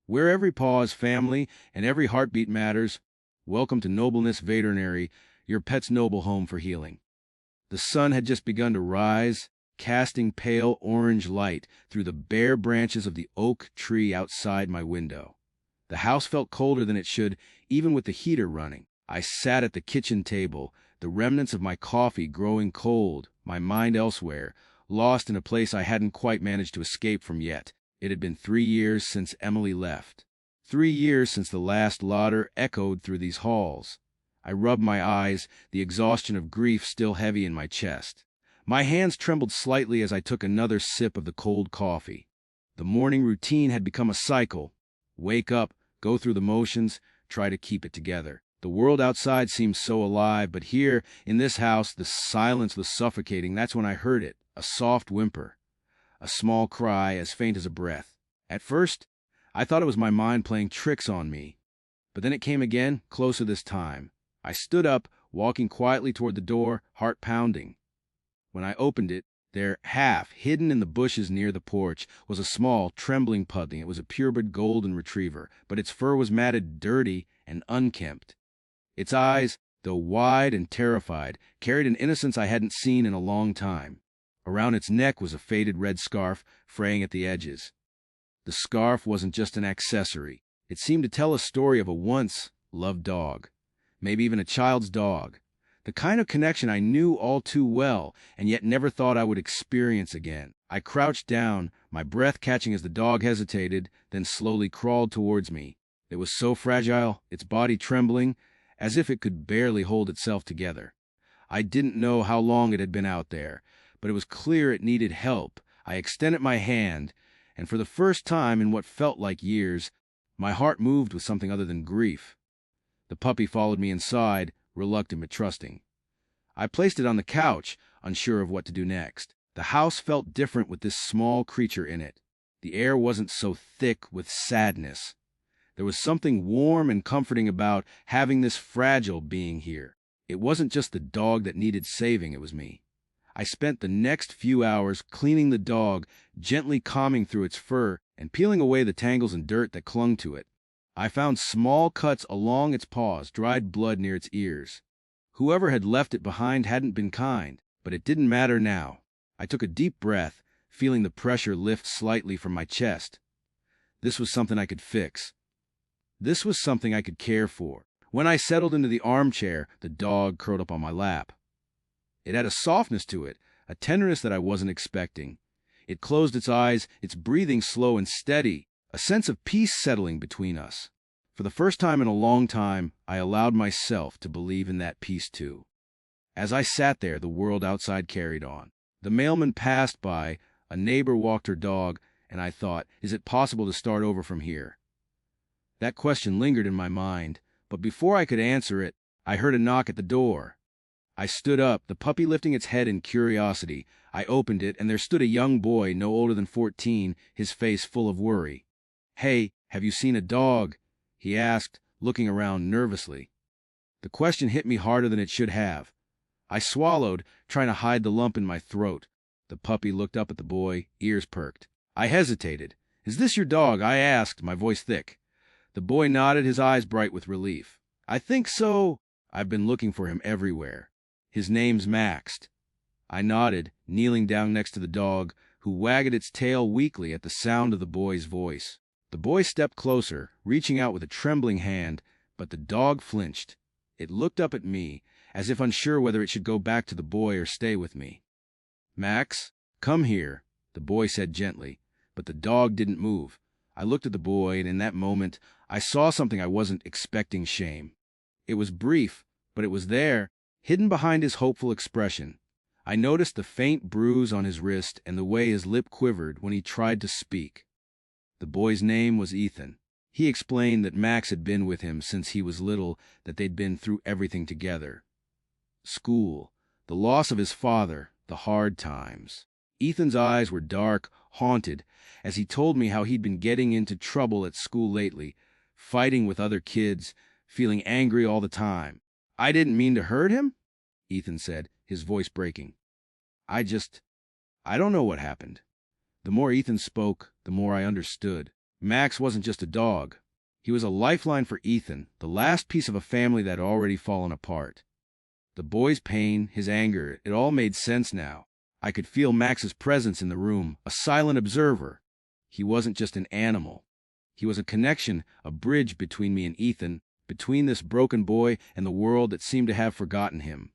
Where every paw is family and every heartbeat matters, welcome to Nobleness Veterinary, your pet's noble home for healing. The sun had just begun to rise, casting pale orange light through the bare branches of the oak tree outside my window. The house felt colder than it should, even with the heater running. I sat at the kitchen table, the remnants of my coffee growing cold, my mind elsewhere, lost in a place I hadn't quite managed to escape from yet. It had been 3 years since Emily left. 3 years since the last laughter echoed through these halls. I rubbed my eyes, the exhaustion of grief still heavy in my chest. My hands trembled slightly as I took another sip of the cold coffee. The morning routine had become a cycle. Wake up, go through the motions, try to keep it together. The world outside seemed so alive, but here, in this house, the silence was suffocating. That's when I heard it, a soft whimper, a small cry as faint as a breath. At first, I thought it was my mind playing tricks on me. But then it came again, closer this time. I stood up, walking quietly toward the door, heart pounding. When I opened it, there, half hidden in the bushes near the porch, was a small, trembling puppy. It was a purebred golden retriever, but its fur was matted, dirty, and unkempt. Its eyes, though wide and terrified, carried an innocence I hadn't seen in a long time. Around its neck was a faded red scarf, fraying at the edges. The scarf wasn't just an accessory. It seemed to tell a story of a once-loved dog, maybe even a child's dog, the kind of connection I knew all too well and yet never thought I would experience again. I crouched down, my breath catching as the dog hesitated, then slowly crawled towards me. It was so fragile, its body trembling, as if it could barely hold itself together. I didn't know how long it had been out there, but it was clear it needed help. I extended my hand, and for the first time in what felt like years, my heart moved with something other than grief. The puppy followed me inside, reluctant but trusting. I placed it on the couch, unsure of what to do next. The house felt different with this small creature in it. The air wasn't so thick with sadness. There was something warm and comforting about having this fragile being here. It wasn't just the dog that needed saving, it was me. I spent the next few hours cleaning the dog, gently combing through its fur and peeling away the tangles and dirt that clung to it. I found small cuts along its paws, dried blood near its ears. Whoever had left it behind hadn't been kind, but it didn't matter now. I took a deep breath, feeling the pressure lift slightly from my chest. This was something I could fix. This was something I could care for. When I settled into the armchair, the dog curled up on my lap. It had a softness to it, a tenderness that I wasn't expecting. It closed its eyes, its breathing slow and steady, a sense of peace settling between us. For the first time in a long time, I allowed myself to believe in that peace too. As I sat there, the world outside carried on. The mailman passed by, a neighbor walked her dog, and I thought, is it possible to start over from here? That question lingered in my mind, but before I could answer it, I heard a knock at the door. I stood up, the puppy lifting its head in curiosity. I opened it, and there stood a young boy, no older than 14, his face full of worry. "Hey, have you seen a dog?" he asked, looking around nervously. The question hit me harder than it should have. I swallowed, trying to hide the lump in my throat. The puppy looked up at the boy, ears perked. I hesitated. "Is this your dog?" I asked, my voice thick. The boy nodded, his eyes bright with relief. "I think so. I've been looking for him everywhere. His name's Max." I nodded, kneeling down next to the dog, who wagged its tail weakly at the sound of the boy's voice. The boy stepped closer, reaching out with a trembling hand, but the dog flinched. It looked up at me, as if unsure whether it should go back to the boy or stay with me. "Max, come here," the boy said gently, but the dog didn't move. I looked at the boy, and in that moment, I saw something I wasn't expecting: shame. It was brief, but it was there, hidden behind his hopeful expression. I noticed the faint bruise on his wrist and the way his lip quivered when he tried to speak. The boy's name was Ethan. He explained that Max had been with him since he was little, that they'd been through everything together. School, the loss of his father, the hard times. Ethan's eyes were dark, haunted, as he told me how he'd been getting into trouble at school lately, fighting with other kids, feeling angry all the time. "I didn't mean to hurt him," Ethan said, his voice breaking. I don't know what happened." The more Ethan spoke, the more I understood. Max wasn't just a dog. He was a lifeline for Ethan, the last piece of a family that had already fallen apart. The boy's pain, his anger, it all made sense now. I could feel Max's presence in the room, a silent observer. He wasn't just an animal. He was a connection, a bridge between me and Ethan, between this broken boy and the world that seemed to have forgotten him.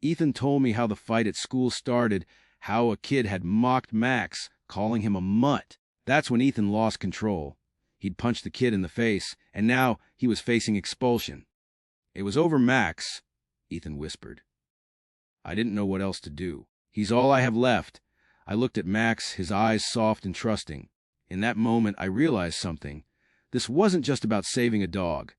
Ethan told me how the fight at school started, how a kid had mocked Max, calling him a mutt. That's when Ethan lost control. He'd punched the kid in the face, and now he was facing expulsion. "It was over Max," Ethan whispered. I didn't know what else to do. "He's all I have left." I looked at Max, his eyes soft and trusting. In that moment, I realized something. This wasn't just about saving a dog.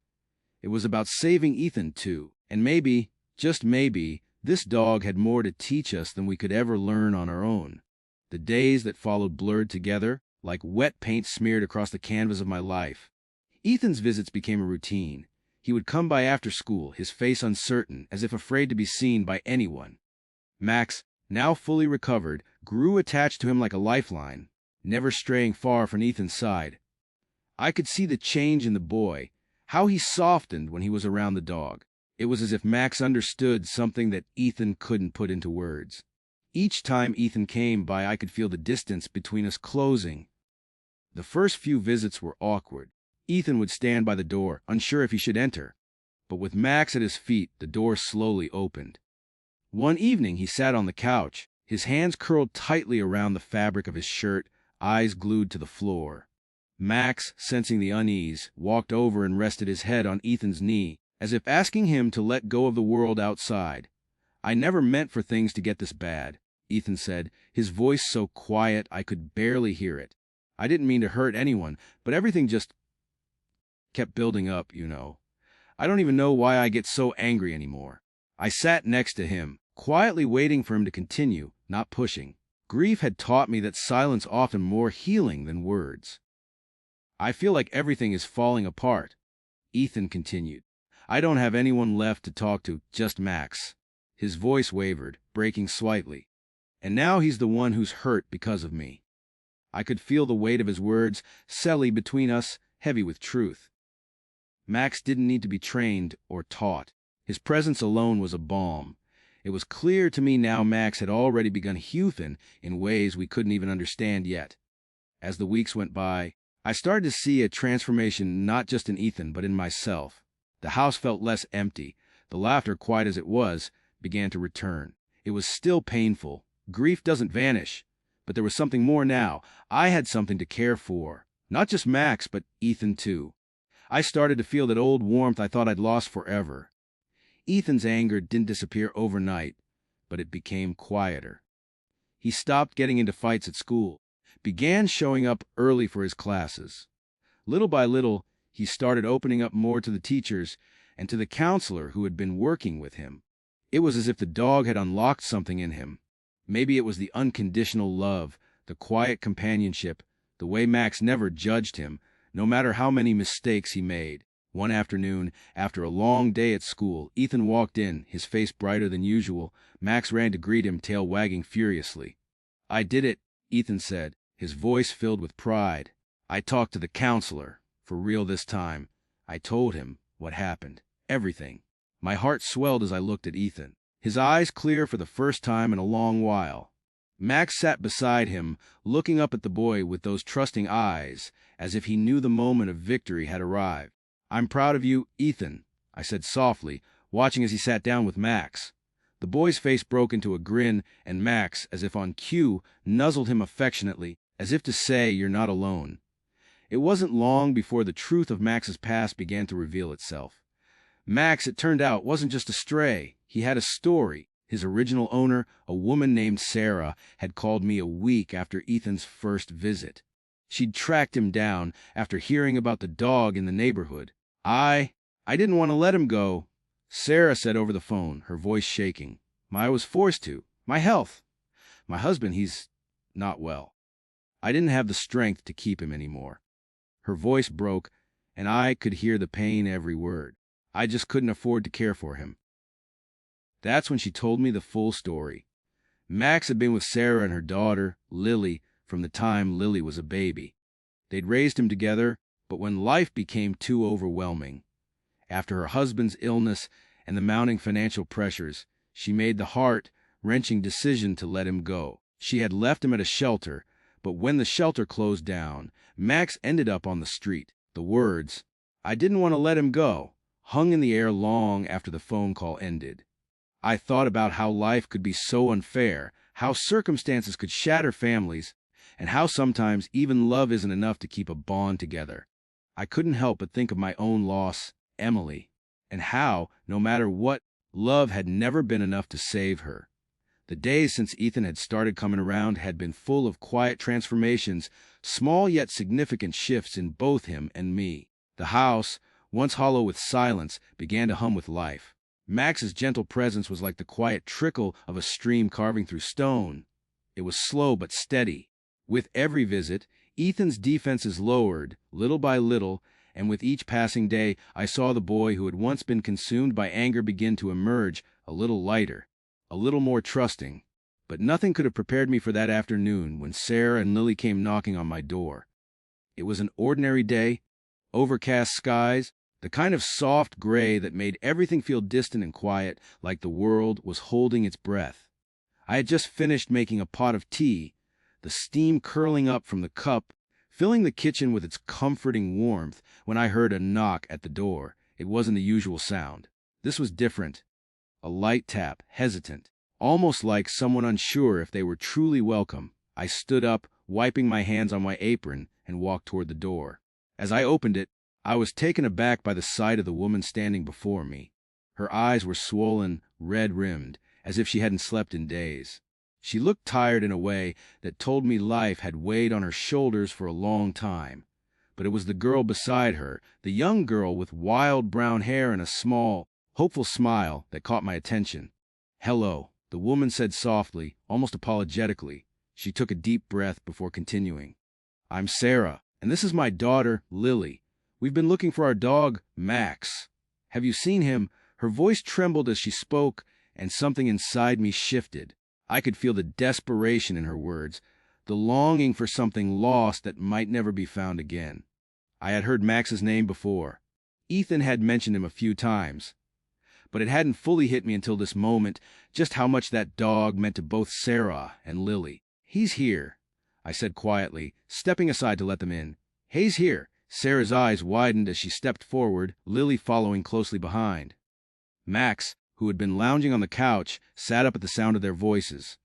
It was about saving Ethan, too. And maybe, just maybe, this dog had more to teach us than we could ever learn on our own. The days that followed blurred together, like wet paint smeared across the canvas of my life. Ethan's visits became a routine. He would come by after school, his face uncertain, as if afraid to be seen by anyone. Max, now fully recovered, grew attached to him like a lifeline, never straying far from Ethan's side. I could see the change in the boy, how he softened when he was around the dog. It was as if Max understood something that Ethan couldn't put into words. Each time Ethan came by, I could feel the distance between us closing. The first few visits were awkward. Ethan would stand by the door, unsure if he should enter. But with Max at his feet, the door slowly opened. One evening he sat on the couch, his hands curled tightly around the fabric of his shirt, eyes glued to the floor. Max, sensing the unease, walked over and rested his head on Ethan's knee, as if asking him to let go of the world outside. "I never meant for things to get this bad," Ethan said, his voice so quiet I could barely hear it. "I didn't mean to hurt anyone, but everything just kept building up, you know. I don't even know why I get so angry anymore." I sat next to him, quietly waiting for him to continue, not pushing. Grief had taught me that silence often more healing than words. "I feel like everything is falling apart," Ethan continued. "I don't have anyone left to talk to, just Max." His voice wavered, breaking slightly. "And now he's the one who's hurt because of me." I could feel the weight of his words, settling between us, heavy with truth. Max didn't need to be trained or taught. His presence alone was a balm. It was clear to me now Max had already begun healing in ways we couldn't even understand yet. As the weeks went by, I started to see a transformation not just in Ethan, but in myself. The house felt less empty. The laughter, quiet as it was, began to return. It was still painful. Grief doesn't vanish. But there was something more now. I had something to care for. Not just Max, but Ethan too. I started to feel that old warmth I thought I'd lost forever. Ethan's anger didn't disappear overnight, but it became quieter. He stopped getting into fights at school, began showing up early for his classes. Little by little, he started opening up more to the teachers and to the counselor who had been working with him. It was as if the dog had unlocked something in him. Maybe it was the unconditional love, the quiet companionship, the way Max never judged him, no matter how many mistakes he made. One afternoon, after a long day at school, Ethan walked in, his face brighter than usual. Max ran to greet him, tail wagging furiously. "I did it," Ethan said, his voice filled with pride. "I talked to the counselor, for real this time. I told him what happened, everything." My heart swelled as I looked at Ethan, his eyes clear for the first time in a long while. Max sat beside him, looking up at the boy with those trusting eyes, as if he knew the moment of victory had arrived. "I'm proud of you, Ethan," I said softly, watching as he sat down with Max. The boy's face broke into a grin, and Max, as if on cue, nuzzled him affectionately, as if to say, "You're not alone." It wasn't long before the truth of Max's past began to reveal itself. Max, it turned out, wasn't just a stray. He had a story. His original owner, a woman named Sarah, had called me a week after Ethan's first visit. She'd tracked him down after hearing about the dog in the neighborhood. I didn't want to let him go, Sarah said over the phone, her voice shaking. I was forced to. My health. My husband, he's not well. I didn't have the strength to keep him anymore. Her voice broke, and I could hear the pain every word. I just couldn't afford to care for him. That's when she told me the full story. Max had been with Sarah and her daughter, Lily, from the time Lily was a baby. They'd raised him together, but when life became too overwhelming, after her husband's illness and the mounting financial pressures, she made the heart-wrenching decision to let him go. She had left him at a shelter, but when the shelter closed down, Max ended up on the street. The words, "I didn't want to let him go," hung in the air long after the phone call ended. I thought about how life could be so unfair, how circumstances could shatter families, and how sometimes even love isn't enough to keep a bond together. I couldn't help but think of my own loss, Emily, and how, no matter what, love had never been enough to save her. The days since Ethan had started coming around had been full of quiet transformations, small yet significant shifts in both him and me. The house, once hollow with silence, began to hum with life. Max's gentle presence was like the quiet trickle of a stream carving through stone. It was slow but steady. With every visit, Ethan's defenses lowered, little by little, and with each passing day, I saw the boy who had once been consumed by anger begin to emerge a little lighter, a little more trusting. But nothing could have prepared me for that afternoon when Sarah and Lily came knocking on my door. It was an ordinary day, overcast skies, the kind of soft gray that made everything feel distant and quiet, like the world was holding its breath. I had just finished making a pot of tea, the steam curling up from the cup, filling the kitchen with its comforting warmth, when I heard a knock at the door. It wasn't the usual sound. This was different. A light tap, hesitant, almost like someone unsure if they were truly welcome. I stood up, wiping my hands on my apron, and walked toward the door. As I opened it, I was taken aback by the sight of the woman standing before me. Her eyes were swollen, red-rimmed, as if she hadn't slept in days. She looked tired in a way that told me life had weighed on her shoulders for a long time. But it was the girl beside her, the young girl with wild brown hair and a small, hopeful smile, that caught my attention. "Hello," the woman said softly, almost apologetically. She took a deep breath before continuing. "I'm Sarah, and this is my daughter, Lily. We've been looking for our dog, Max. Have you seen him?" Her voice trembled as she spoke, and something inside me shifted. I could feel the desperation in her words, the longing for something lost that might never be found again. I had heard Max's name before. Ethan had mentioned him a few times. But it hadn't fully hit me until this moment, just how much that dog meant to both Sarah and Lily. "He's here," I said quietly, stepping aside to let them in. "He's here." Sarah's eyes widened as she stepped forward, Lily following closely behind. Max, who had been lounging on the couch, sat up at the sound of their voices.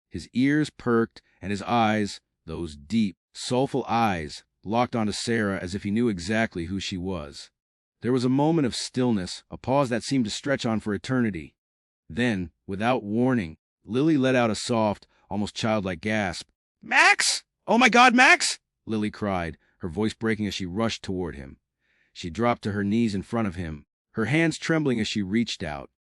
His ears perked, and his eyes, those deep, soulful eyes, locked onto Sarah as if he knew exactly who she was. There was a moment of stillness, a pause that seemed to stretch on for eternity. Then, without warning, Lily let out a soft, almost childlike gasp. "Max! Oh my God, Max!" Lily cried, her voice breaking as she rushed toward him. She dropped to her knees in front of him, her hands trembling as she reached out.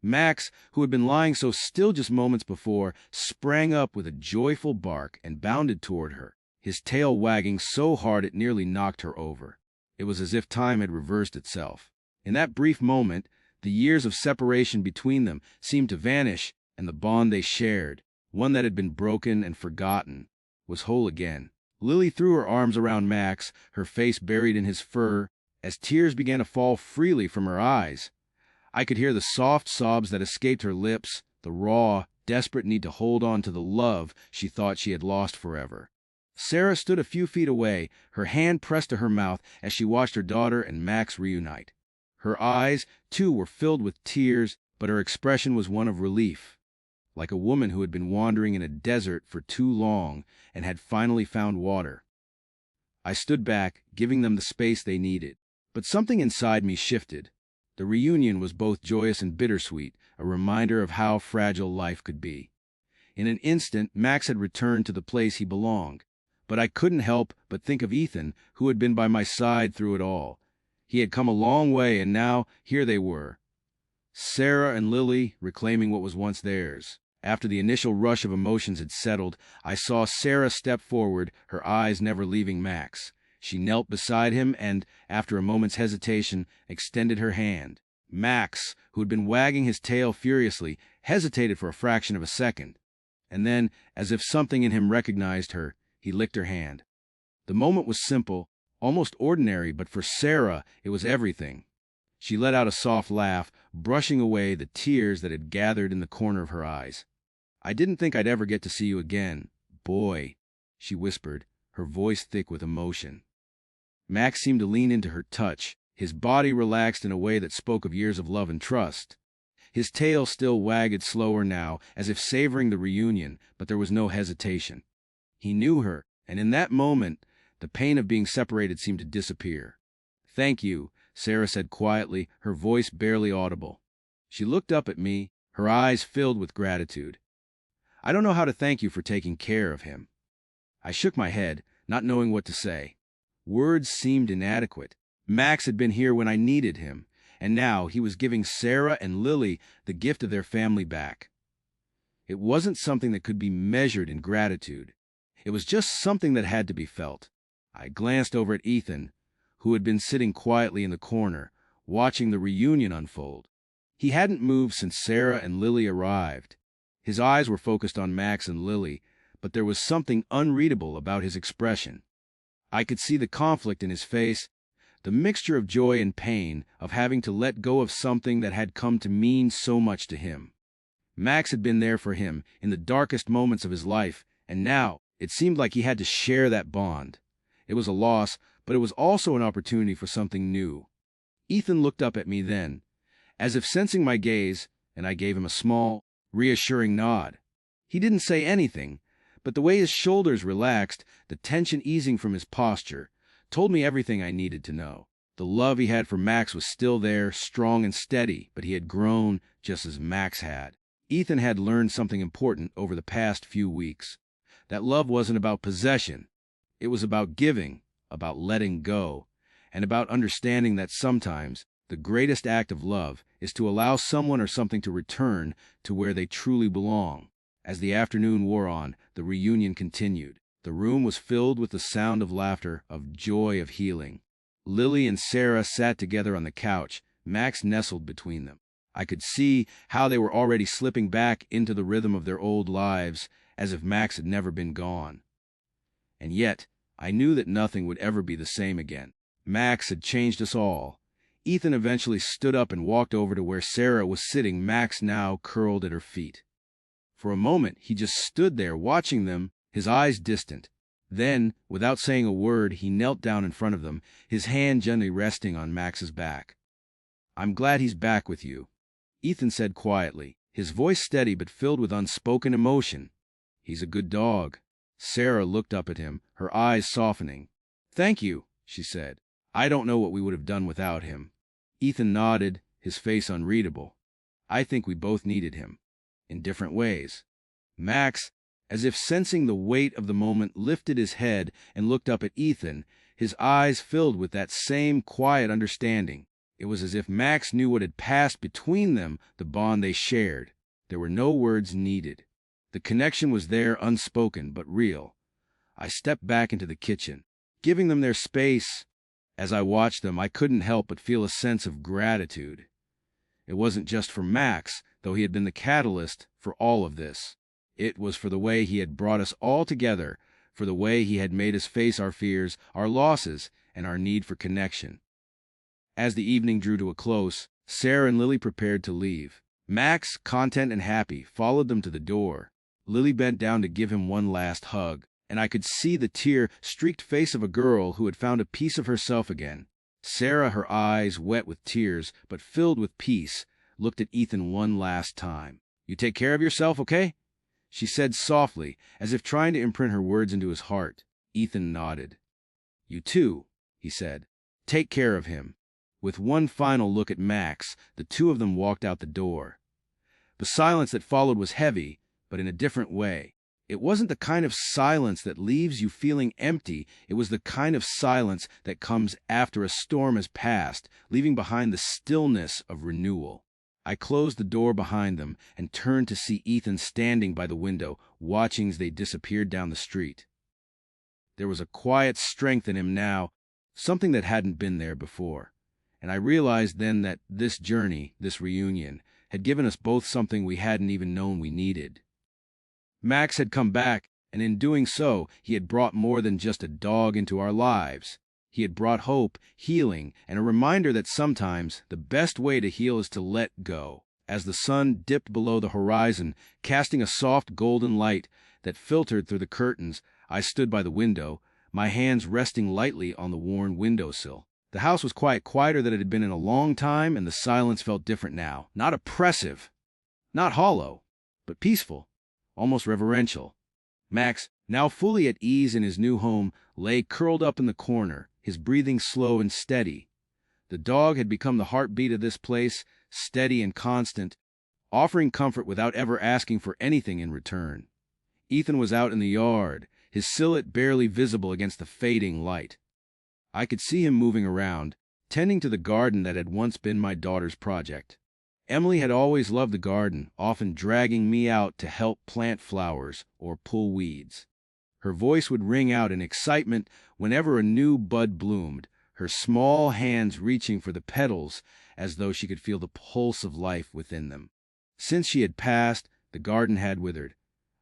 Max, who had been lying so still just moments before, sprang up with a joyful bark and bounded toward her, his tail wagging so hard it nearly knocked her over. It was as if time had reversed itself. In that brief moment, the years of separation between them seemed to vanish, and the bond they shared, one that had been broken and forgotten, was whole again. Lily threw her arms around Max, her face buried in his fur, as tears began to fall freely from her eyes. I could hear the soft sobs that escaped her lips, the raw, desperate need to hold on to the love she thought she had lost forever. Sarah stood a few feet away, her hand pressed to her mouth as she watched her daughter and Max reunite. Her eyes, too, were filled with tears, but her expression was one of relief, like a woman who had been wandering in a desert for too long and had finally found water. I stood back, giving them the space they needed. But something inside me shifted. The reunion was both joyous and bittersweet, a reminder of how fragile life could be. In an instant, Max had returned to the place he belonged. But I couldn't help but think of Ethan, who had been by my side through it all. He had come a long way, and now here they were, Sarah and Lily reclaiming what was once theirs. After the initial rush of emotions had settled, I saw Sarah step forward, her eyes never leaving Max. She knelt beside him and, after a moment's hesitation, extended her hand. Max, who had been wagging his tail furiously, hesitated for a fraction of a second. And then, as if something in him recognized her, he licked her hand. The moment was simple, almost ordinary, but for Sarah, it was everything. She let out a soft laugh, brushing away the tears that had gathered in the corner of her eyes. "I didn't think I'd ever get to see you again, boy," she whispered, her voice thick with emotion. Max seemed to lean into her touch, his body relaxed in a way that spoke of years of love and trust. His tail still wagged slower now, as if savoring the reunion, but there was no hesitation. He knew her, and in that moment, the pain of being separated seemed to disappear. "Thank you," Sarah said quietly, her voice barely audible. She looked up at me, her eyes filled with gratitude. "I don't know how to thank you for taking care of him." I shook my head, not knowing what to say. Words seemed inadequate. Max had been here when I needed him, and now he was giving Sarah and Lily the gift of their family back. It wasn't something that could be measured in gratitude. It was just something that had to be felt. I glanced over at Ethan, who had been sitting quietly in the corner, watching the reunion unfold. He hadn't moved since Sarah and Lily arrived. His eyes were focused on Max and Lily, but there was something unreadable about his expression. I could see the conflict in his face, the mixture of joy and pain of having to let go of something that had come to mean so much to him. Max had been there for him in the darkest moments of his life, and now it seemed like he had to share that bond. It was a loss, but it was also an opportunity for something new. Ethan looked up at me then, as if sensing my gaze, and I gave him a small, reassuring nod. He didn't say anything, but the way his shoulders relaxed, the tension easing from his posture, told me everything I needed to know. The love he had for Max was still there, strong and steady, but he had grown just as Max had. Ethan had learned something important over the past few weeks. That love wasn't about possession. It was about giving, about letting go, and about understanding that sometimes the greatest act of love is to allow someone or something to return to where they truly belong. As the afternoon wore on, the reunion continued. The room was filled with the sound of laughter, of joy, of healing. Lily and Sarah sat together on the couch, Max nestled between them. I could see how they were already slipping back into the rhythm of their old lives, as if Max had never been gone. And yet, I knew that nothing would ever be the same again. Max had changed us all. Ethan eventually stood up and walked over to where Sarah was sitting, Max now curled at her feet. For a moment, he just stood there watching them, his eyes distant. Then, without saying a word, he knelt down in front of them, his hand gently resting on Max's back. "I'm glad he's back with you," Ethan said quietly, his voice steady but filled with unspoken emotion. "He's a good dog." Sarah looked up at him, her eyes softening. "Thank you," she said. "I don't know what we would have done without him." Ethan nodded, his face unreadable. "I think we both needed him, in different ways." Max, as if sensing the weight of the moment, lifted his head and looked up at Ethan, his eyes filled with that same quiet understanding. It was as if Max knew what had passed between them, the bond they shared. There were no words needed. The connection was there, unspoken but real. I stepped back into the kitchen, giving them their space. As I watched them, I couldn't help but feel a sense of gratitude. It wasn't just for Max, though he had been the catalyst for all of this. It was for the way he had brought us all together, for the way he had made us face our fears, our losses, and our need for connection. As the evening drew to a close, Sarah and Lily prepared to leave. Max, content and happy, followed them to the door. Lily bent down to give him one last hug, and I could see the tear-streaked face of a girl who had found a piece of herself again. Sarah, her eyes wet with tears, but filled with peace, looked at Ethan one last time. "You take care of yourself, okay?" she said softly, as if trying to imprint her words into his heart. Ethan nodded. "You too," he said. "Take care of him." With one final look at Max, the two of them walked out the door. The silence that followed was heavy, but in a different way. It wasn't the kind of silence that leaves you feeling empty. It was the kind of silence that comes after a storm has passed, leaving behind the stillness of renewal. I closed the door behind them and turned to see Ethan standing by the window, watching as they disappeared down the street. There was a quiet strength in him now, something that hadn't been there before. And I realized then that this journey, this reunion, had given us both something we hadn't even known we needed. Max had come back, And in doing so, he had brought more than just a dog into our lives. He had brought hope, healing, and a reminder that sometimes the best way to heal is to let go. As the sun dipped below the horizon, casting a soft golden light that filtered through the curtains, I stood by the window, my hands resting lightly on the worn windowsill. The house was quieter than it had been in a long time, and the silence felt different now. Not oppressive, not hollow, but peaceful, almost reverential. Max, now fully at ease in his new home, lay curled up in the corner, his breathing slow and steady. The dog had become the heartbeat of this place, steady and constant, offering comfort without ever asking for anything in return. Ethan was out in the yard, his silhouette barely visible against the fading light. I could see him moving around, tending to the garden that had once been my daughter's project. Emily had always loved the garden, often dragging me out to help plant flowers or pull weeds. Her voice would ring out in excitement whenever a new bud bloomed, her small hands reaching for the petals as though she could feel the pulse of life within them. Since she had passed, the garden had withered.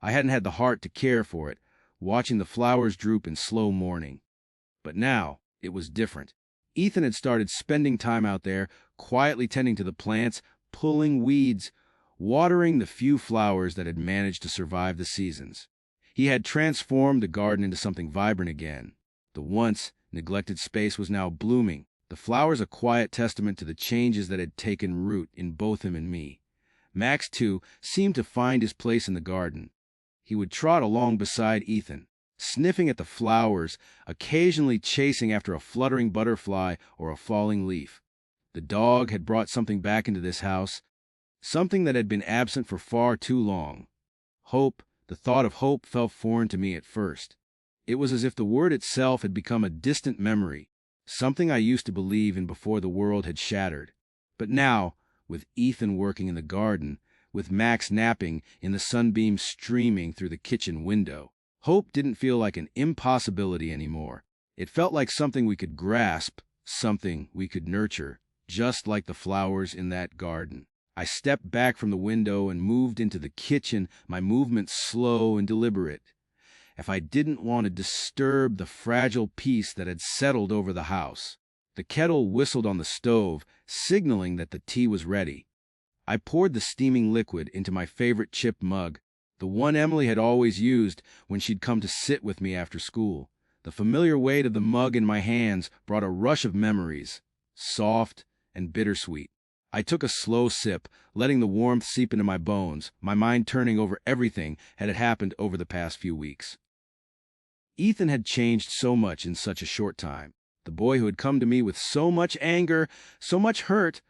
I hadn't had the heart to care for it, watching the flowers droop in slow mourning. But now, it was different. Ethan had started spending time out there, quietly tending to the plants, pulling weeds, watering the few flowers that had managed to survive the seasons. He had transformed the garden into something vibrant again. The once neglected space was now blooming, the flowers a quiet testament to the changes that had taken root in both him and me. Max, too, seemed to find his place in the garden. He would trot along beside Ethan, sniffing at the flowers, occasionally chasing after a fluttering butterfly or a falling leaf. The dog had brought something back into this house, something that had been absent for far too long. Hope. The thought of hope felt foreign to me at first. It was as if the word itself had become a distant memory, something I used to believe in before the world had shattered. But now, with Ethan working in the garden, with Max napping in the sunbeams streaming through the kitchen window, hope didn't feel like an impossibility anymore. It felt like something we could grasp, something we could nurture, just like the flowers in that garden. I stepped back from the window and moved into the kitchen, my movements slow and deliberate. If I didn't want to disturb the fragile peace that had settled over the house. The kettle whistled on the stove, signaling that the tea was ready. I poured the steaming liquid into my favorite chip mug, the one Emily had always used when she'd come to sit with me after school. The familiar weight of the mug in my hands brought a rush of memories, soft and bittersweet. I took a slow sip, letting the warmth seep into my bones, my mind turning over everything that had happened over the past few weeks. Ethan had changed so much in such a short time. The boy who had come to me with so much anger, so much hurt,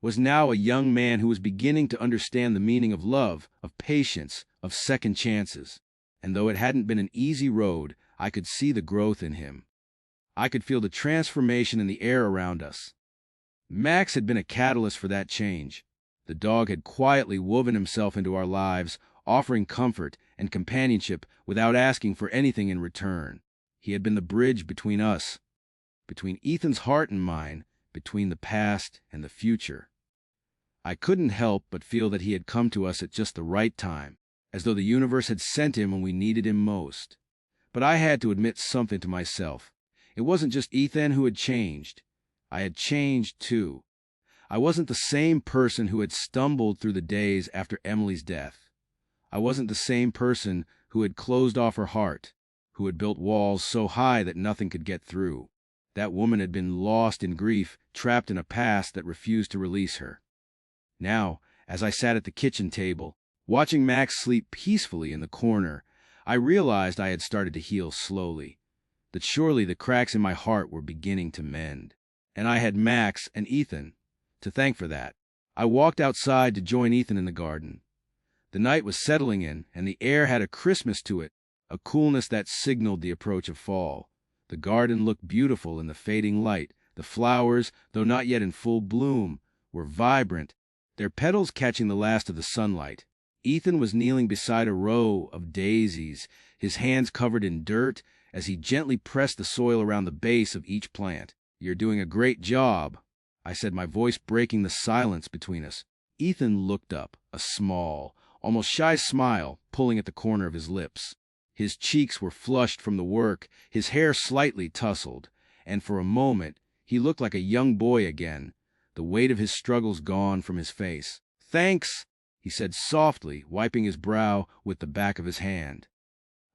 was now a young man who was beginning to understand the meaning of love, of patience, of second chances. And though it hadn't been an easy road, I could see the growth in him. I could feel the transformation in the air around us. Max had been a catalyst for that change. The dog had quietly woven himself into our lives, offering comfort and companionship without asking for anything in return. He had been the bridge between us, between Ethan's heart and mine, between the past and the future. I couldn't help but feel that he had come to us at just the right time, as though the universe had sent him when we needed him most. But I had to admit something to myself. It wasn't just Ethan who had changed. I had changed, too. I wasn't the same person who had stumbled through the days after Emily's death. I wasn't the same person who had closed off her heart, who had built walls so high that nothing could get through. That woman had been lost in grief, trapped in a past that refused to release her. Now, as I sat at the kitchen table, watching Max sleep peacefully in the corner, I realized I had started to heal slowly, that surely the cracks in my heart were beginning to mend. And I had Max and Ethan to thank for that. I walked outside to join Ethan in the garden. The night was settling in, and the air had a crispness to it, a coolness that signaled the approach of fall. The garden looked beautiful in the fading light. The flowers, though not yet in full bloom, were vibrant, their petals catching the last of the sunlight. Ethan was kneeling beside a row of daisies, his hands covered in dirt, as he gently pressed the soil around the base of each plant. "You're doing a great job," I said, my voice breaking the silence between us. Ethan looked up, a small, almost shy smile pulling at the corner of his lips. His cheeks were flushed from the work, his hair slightly tousled, and for a moment he looked like a young boy again, the weight of his struggles gone from his face. "Thanks," he said softly, wiping his brow with the back of his hand.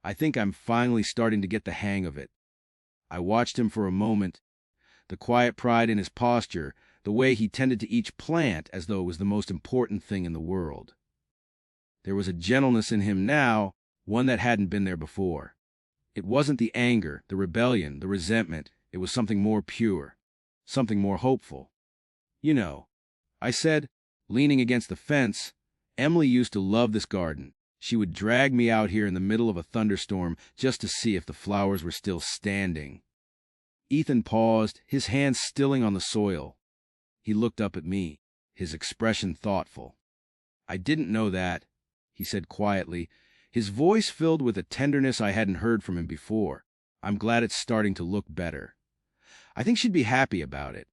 "I think I'm finally starting to get the hang of it." I watched him for a moment, the quiet pride in his posture, the way he tended to each plant as though it was the most important thing in the world. There was a gentleness in him now, one that hadn't been there before. It wasn't the anger, the rebellion, the resentment. It was something more pure, something more hopeful. "You know," I said, leaning against the fence, "Emily used to love this garden. She would drag me out here in the middle of a thunderstorm just to see if the flowers were still standing." Ethan paused, his hands stilling on the soil. He looked up at me, his expression thoughtful. "I didn't know that," he said quietly, his voice filled with a tenderness I hadn't heard from him before. "I'm glad it's starting to look better. I think she'd be happy about it."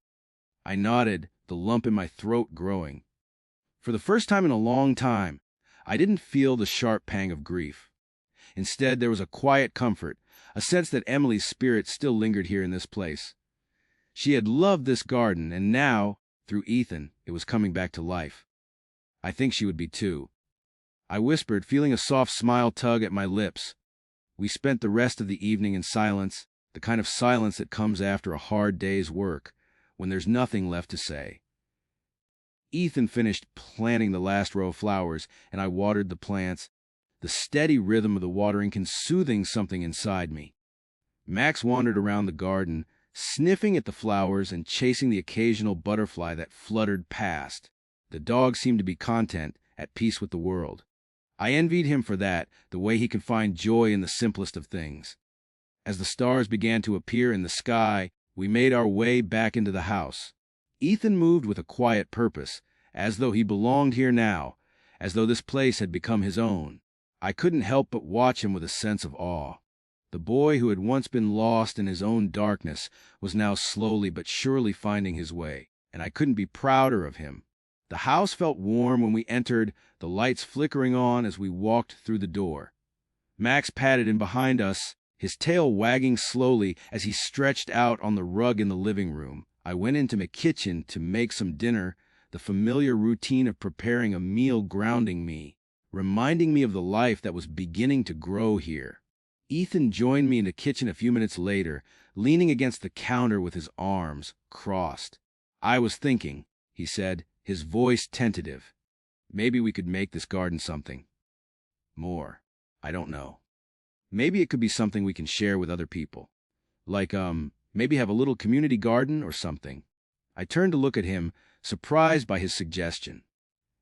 I nodded, the lump in my throat growing. For the first time in a long time, I didn't feel the sharp pang of grief. Instead, there was a quiet comfort, a sense that Emily's spirit still lingered here in this place. She had loved this garden, and now, through Ethan, it was coming back to life. I think she would be too. I whispered, feeling a soft smile tug at my lips. We spent the rest of the evening in silence, the kind of silence that comes after a hard day's work, when there's nothing left to say. Ethan finished planting the last row of flowers, and I watered the plants, the steady rhythm of the watering soothing something inside me. Max wandered around the garden, sniffing at the flowers and chasing the occasional butterfly that fluttered past. The dog seemed to be content, at peace with the world. I envied him for that, the way he could find joy in the simplest of things. As the stars began to appear in the sky, we made our way back into the house. Ethan moved with a quiet purpose, as though he belonged here now, as though this place had become his own. I couldn't help but watch him with a sense of awe. The boy who had once been lost in his own darkness was now slowly but surely finding his way, and I couldn't be prouder of him. The house felt warm when we entered, the lights flickering on as we walked through the door. Max padded in behind us, his tail wagging slowly as he stretched out on the rug in the living room. I went into my kitchen to make some dinner, the familiar routine of preparing a meal grounding me, reminding me of the life that was beginning to grow here. Ethan joined me in the kitchen a few minutes later, leaning against the counter with his arms crossed. "I was thinking," he said, his voice tentative, "maybe we could make this garden something more. I don't know. Maybe it could be something we can share with other people. Like, maybe have a little community garden or something." I turned to look at him, surprised by his suggestion.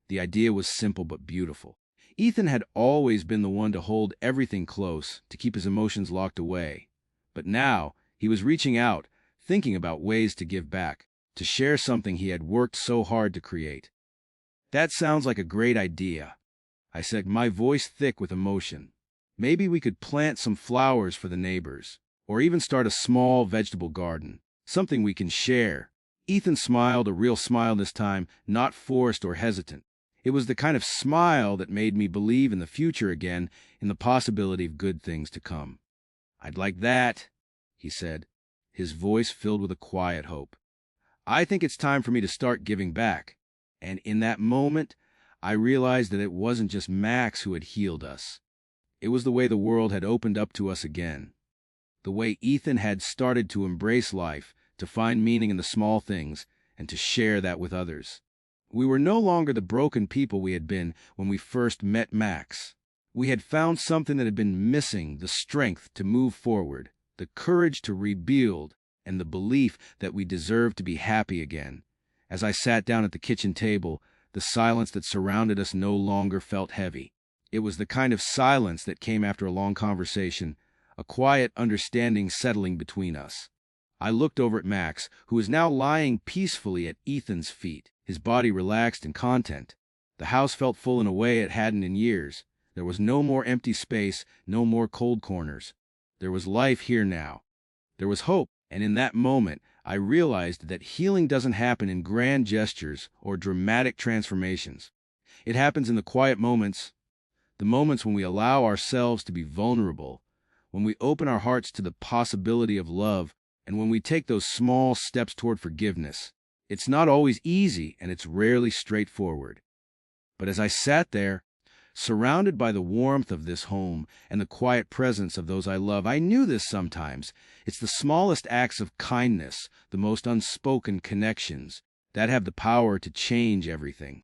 The idea was simple but beautiful. Ethan had always been the one to hold everything close, to keep his emotions locked away. But now, he was reaching out, thinking about ways to give back, to share something he had worked so hard to create. "That sounds like a great idea," I said, my voice thick with emotion. "Maybe we could plant some flowers for the neighbors, or even start a small vegetable garden, something we can share." Ethan smiled, a real smile this time, not forced or hesitant. It was the kind of smile that made me believe in the future again, in the possibility of good things to come. "I'd like that," he said, his voice filled with a quiet hope. "I think it's time for me to start giving back." And in that moment, I realized that it wasn't just Max who had healed us. It was the way the world had opened up to us again. The way Ethan had started to embrace life, to find meaning in the small things, and to share that with others. We were no longer the broken people we had been when we first met Max. We had found something that had been missing, the strength to move forward, the courage to rebuild, and the belief that we deserved to be happy again. As I sat down at the kitchen table, the silence that surrounded us no longer felt heavy. It was the kind of silence that came after a long conversation, a quiet understanding settling between us. I looked over at Max, who was now lying peacefully at Ethan's feet, his body relaxed and content. The house felt full in a way it hadn't in years. There was no more empty space, no more cold corners. There was life here now. There was hope, and in that moment, I realized that healing doesn't happen in grand gestures or dramatic transformations. It happens in the quiet moments, The moments when we allow ourselves to be vulnerable, when we open our hearts to the possibility of love, and when we take those small steps toward forgiveness. It's not always easy, and it's rarely straightforward. But as I sat there, surrounded by the warmth of this home and the quiet presence of those I love, I knew this sometimes. It's the smallest acts of kindness, the most unspoken connections, that have the power to change everything.